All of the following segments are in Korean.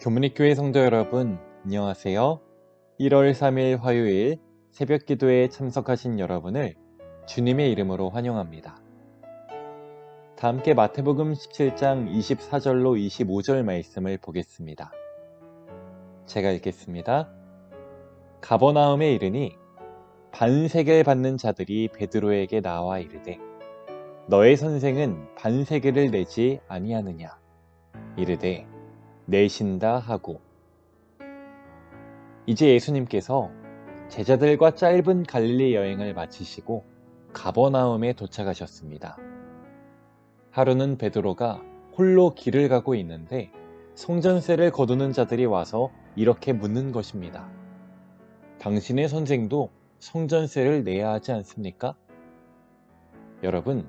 교문익교회 성도 여러분, 안녕하세요. 1월 3일 화요일 새벽 기도에 참석하신 여러분을 주님의 이름으로 환영합니다. 다 함께 마태복음 17장 24절로 25절 말씀을 보겠습니다. 제가 읽겠습니다. 가버나움에 이르니 반세겔 받는 자들이 베드로에게 나와 이르되 너의 선생은 반세겔을 내지 아니하느냐? 이르되 내신다 하고. 이제 예수님께서 제자들과 짧은 갈릴리 여행을 마치시고 가버나움에 도착하셨습니다. 하루는 베드로가 홀로 길을 가고 있는데 성전세를 거두는 자들이 와서 이렇게 묻는 것입니다. 당신의 선생도 성전세를 내야 하지 않습니까? 여러분,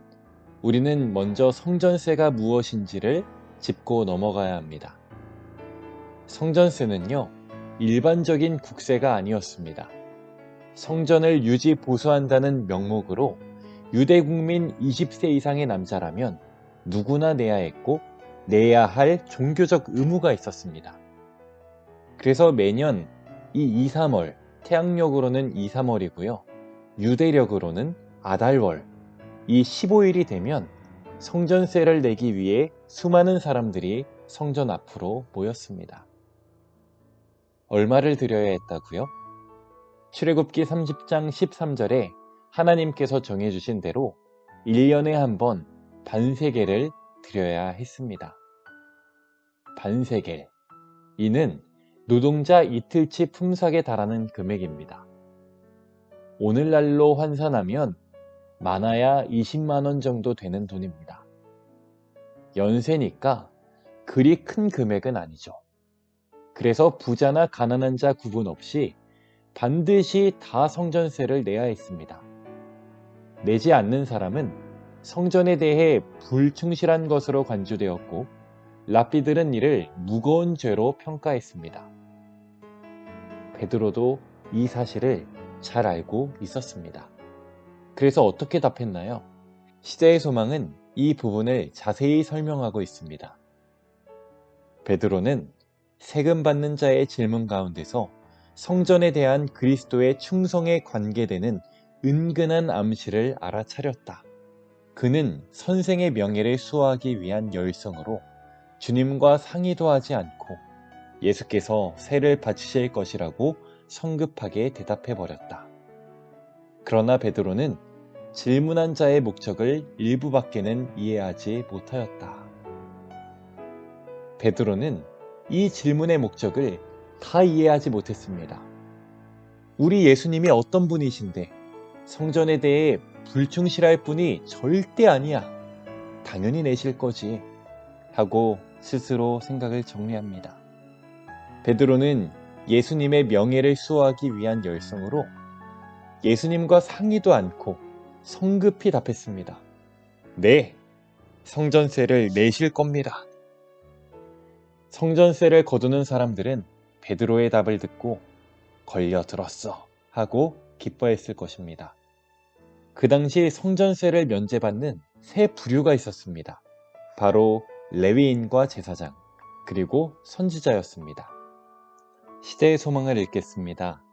우리는 먼저 성전세가 무엇인지를 짚고 넘어가야 합니다. 성전세는요, 일반적인 국세가 아니었습니다. 성전을 유지 보수한다는 명목으로 유대 국민 20세 이상의 남자라면 누구나 내야 했고 내야 할 종교적 의무가 있었습니다. 그래서 매년 이 2, 3월, 태양력으로는 2, 3월이고요. 유대력으로는 아달월, 이 15일이 되면 성전세를 내기 위해 수많은 사람들이 성전 앞으로 모였습니다. 얼마를 드려야 했다고요? 출애굽기 30장 13절에 하나님께서 정해주신 대로 1년에 한 번 반세겔을 드려야 했습니다. 반세겔, 이는 노동자 이틀치 품삯에 달하는 금액입니다. 오늘날로 환산하면 많아야 20만 원 정도 되는 돈입니다. 연세니까 그리 큰 금액은 아니죠. 그래서 부자나 가난한 자 구분 없이 반드시 다 성전세를 내야 했습니다. 내지 않는 사람은 성전에 대해 불충실한 것으로 간주되었고 랍비들은 이를 무거운 죄로 평가했습니다. 베드로도 이 사실을 잘 알고 있었습니다. 그래서 어떻게 답했나요? 시대의 소망은 이 부분을 자세히 설명하고 있습니다. 베드로는 세금 받는 자의 질문 가운데서 성전에 대한 그리스도의 충성에 관계되는 은근한 암시를 알아차렸다. 그는 선생의 명예를 수호하기 위한 열성으로 주님과 상의도 하지 않고 예수께서 세를 바치실 것이라고 성급하게 대답해버렸다. 그러나 베드로는 질문한 자의 목적을 일부밖에는 이해하지 못하였다. 베드로는 이 질문의 목적을 다 이해하지 못했습니다. 우리 예수님이 어떤 분이신데 성전에 대해 불충실할 분이 절대 아니야. 당연히 내실 거지. 하고 스스로 생각을 정리합니다. 베드로는 예수님의 명예를 수호하기 위한 열성으로 예수님과 상의도 않고 성급히 답했습니다. 네, 성전세를 내실 겁니다. 성전세를 거두는 사람들은 베드로의 답을 듣고 걸려들었어 하고 기뻐했을 것입니다. 그 당시 성전세를 면제받는 세 부류가 있었습니다. 바로 레위인과 제사장, 그리고 선지자였습니다. 시대의 소망을 읽겠습니다.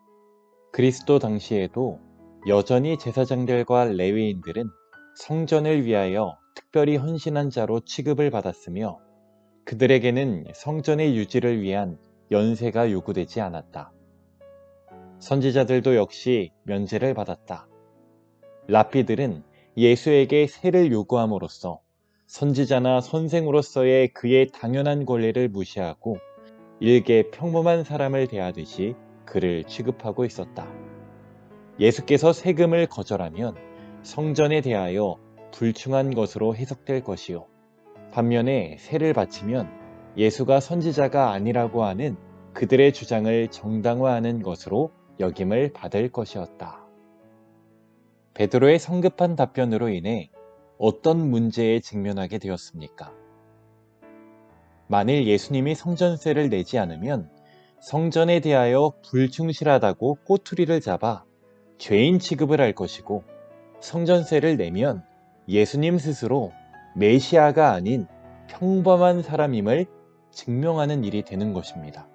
그리스도 당시에도 여전히 제사장들과 레위인들은 성전을 위하여 특별히 헌신한 자로 취급을 받았으며 그들에게는 성전의 유지를 위한 연세가 요구되지 않았다. 선지자들도 역시 면제를 받았다. 랍비들은 예수에게 세를 요구함으로써 선지자나 선생으로서의 그의 당연한 권리를 무시하고 일개 평범한 사람을 대하듯이 그를 취급하고 있었다. 예수께서 세금을 거절하면 성전에 대하여 불충한 것으로 해석될 것이요. 반면에 세를 바치면 예수가 선지자가 아니라고 하는 그들의 주장을 정당화하는 것으로 여김을 받을 것이었다. 베드로의 성급한 답변으로 인해 어떤 문제에 직면하게 되었습니까? 만일 예수님이 성전세를 내지 않으면 성전에 대하여 불충실하다고 꼬투리를 잡아 죄인 취급을 할 것이고 성전세를 내면 예수님 스스로 메시아가 아닌 평범한 사람임을 증명하는 일이 되는 것입니다.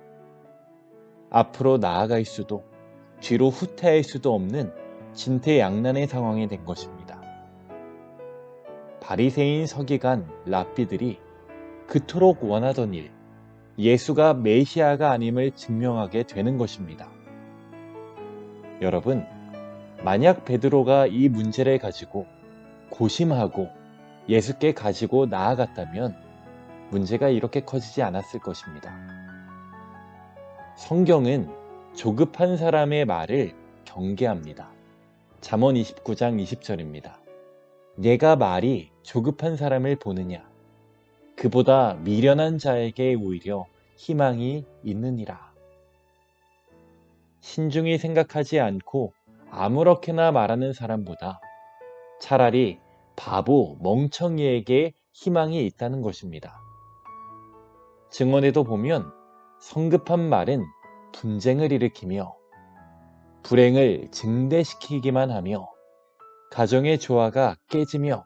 앞으로 나아갈 수도 뒤로 후퇴할 수도 없는 진퇴양난의 상황이 된 것입니다. 바리새인 서기관 랍비들이 그토록 원하던 일, 예수가 메시아가 아님을 증명하게 되는 것입니다. 여러분, 만약 베드로가 이 문제를 가지고 고심하고 예수께 가지고 나아갔다면 문제가 이렇게 커지지 않았을 것입니다. 성경은 조급한 사람의 말을 경계합니다. 잠언 29장 20절입니다. 내가 말이 조급한 사람을 보느냐? 그보다 미련한 자에게 오히려 희망이 있느니라. 신중히 생각하지 않고 아무렇게나 말하는 사람보다 차라리 바보, 멍청이에게 희망이 있다는 것입니다. 증언에도 보면 성급한 말은 분쟁을 일으키며 불행을 증대시키기만 하며 가정의 조화가 깨지며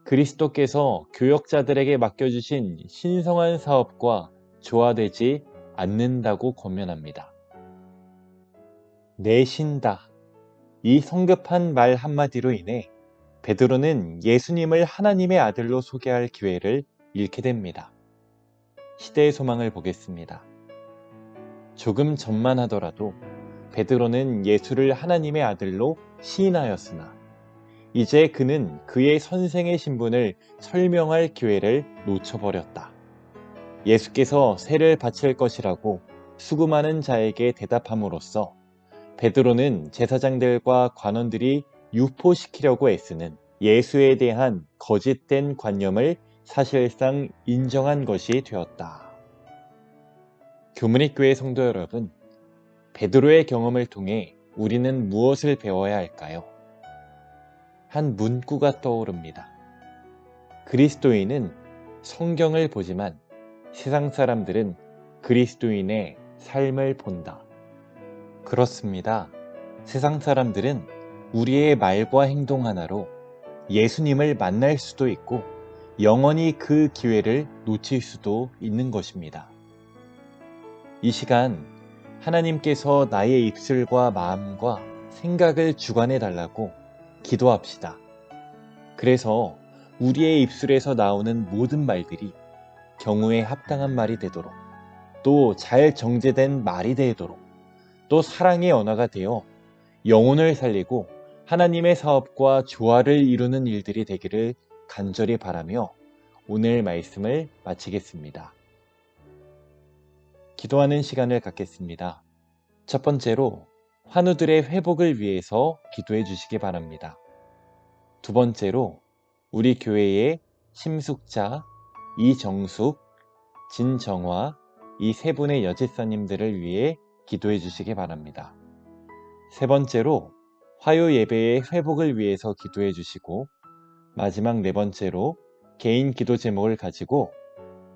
그리스도께서 교역자들에게 맡겨주신 신성한 사업과 조화되지 않는다고 권면합니다. 내신다. 이 성급한 말 한마디로 인해 베드로는 예수님을 하나님의 아들로 소개할 기회를 잃게 됩니다. 시대의 소망을 보겠습니다. 조금 전만 하더라도 베드로는 예수를 하나님의 아들로 시인하였으나 이제 그는 그의 선생의 신분을 설명할 기회를 놓쳐버렸다. 예수께서 세를 바칠 것이라고 수금하는 자에게 대답함으로써 베드로는 제사장들과 관원들이 유포시키려고 애쓰는 예수에 대한 거짓된 관념을 사실상 인정한 것이 되었다. 교문익교회 성도 여러분, 베드로의 경험을 통해 우리는 무엇을 배워야 할까요? 한 문구가 떠오릅니다. 그리스도인은 성경을 보지만 세상 사람들은 그리스도인의 삶을 본다. 그렇습니다. 세상 사람들은 우리의 말과 행동 하나로 예수님을 만날 수도 있고 영원히 그 기회를 놓칠 수도 있는 것입니다. 이 시간 하나님께서 나의 입술과 마음과 생각을 주관해 달라고 기도합시다. 그래서 우리의 입술에서 나오는 모든 말들이 경우에 합당한 말이 되도록, 또 잘 정제된 말이 되도록, 또 사랑의 언어가 되어 영혼을 살리고 하나님의 사업과 조화를 이루는 일들이 되기를 간절히 바라며 오늘 말씀을 마치겠습니다. 기도하는 시간을 갖겠습니다. 첫 번째로 환우들의 회복을 위해서 기도해 주시기 바랍니다. 두 번째로 우리 교회의 심숙자, 이정숙, 진정화 이 세 분의 여집사님들을 위해 기도해 주시기 바랍니다. 세 번째로 화요 예배의 회복을 위해서 기도해 주시고 마지막 네 번째로 개인 기도 제목을 가지고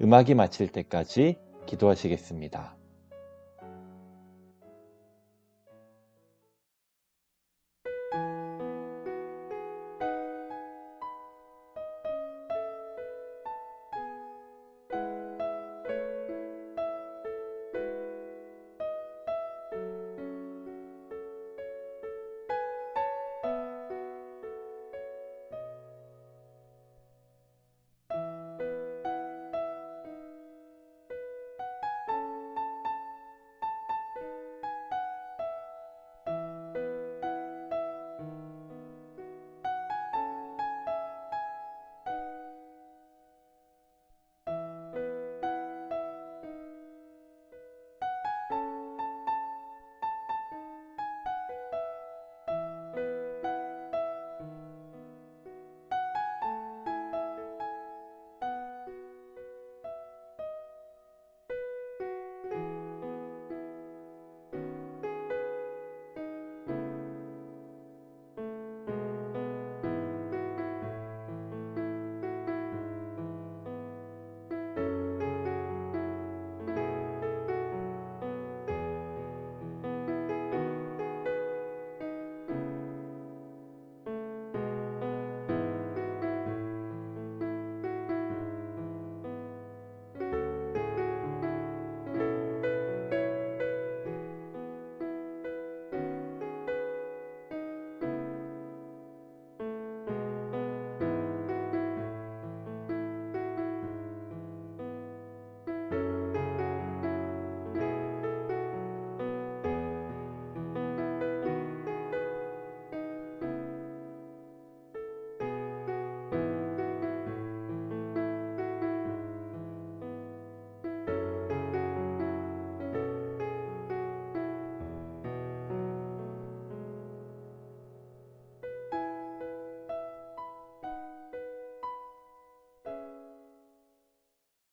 음악이 마칠 때까지 기도하시겠습니다.